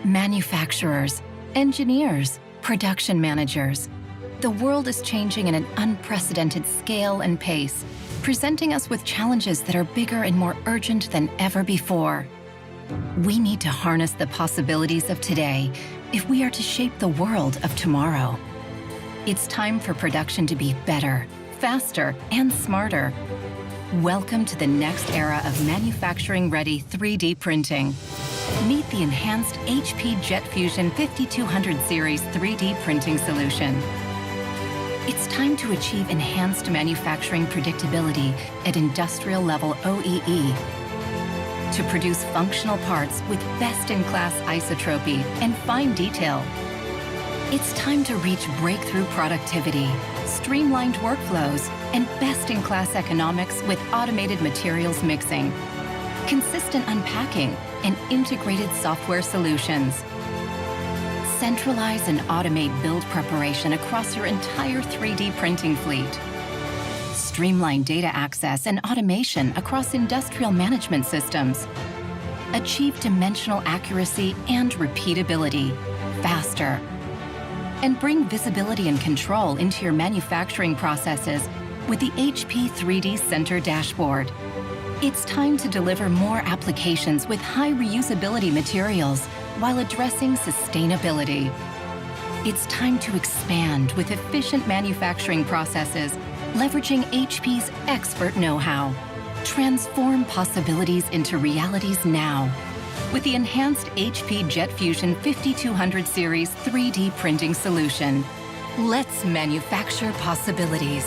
Manufacturers, engineers, production managers. The world is changing at an unprecedented scale and pace, presenting us with challenges that are bigger and more urgent than ever before. We need to harness the possibilities of today if we are to shape the world of tomorrow. It's time for production to be better, faster, and smarter. Welcome to the next era of manufacturing-ready 3D printing. Meet the enhanced HP Jet Fusion 5200 Series 3D printing solution. It's time to achieve enhanced manufacturing predictability at industrial-level OEE, to produce functional parts with best-in-class isotropy and fine detail. It's time to reach breakthrough productivity, streamlined workflows, and best-in-class economics with automated materials mixing, consistent unpacking, and integrated software solutions. Centralize and automate build preparation across your entire 3D printing fleet. Streamline data access and automation across industrial management systems. Achieve dimensional accuracy and repeatability faster. And bring visibility and control into your manufacturing processes with the HP 3D Center Dashboard. It's time to deliver more applications with high reusability materials while addressing sustainability. It's time to expand with efficient manufacturing processes, leveraging HP's expert know-how. Transform possibilities into realities now with the enhanced HP Jet Fusion 5200 Series 3D printing solution. Let's manufacture possibilities.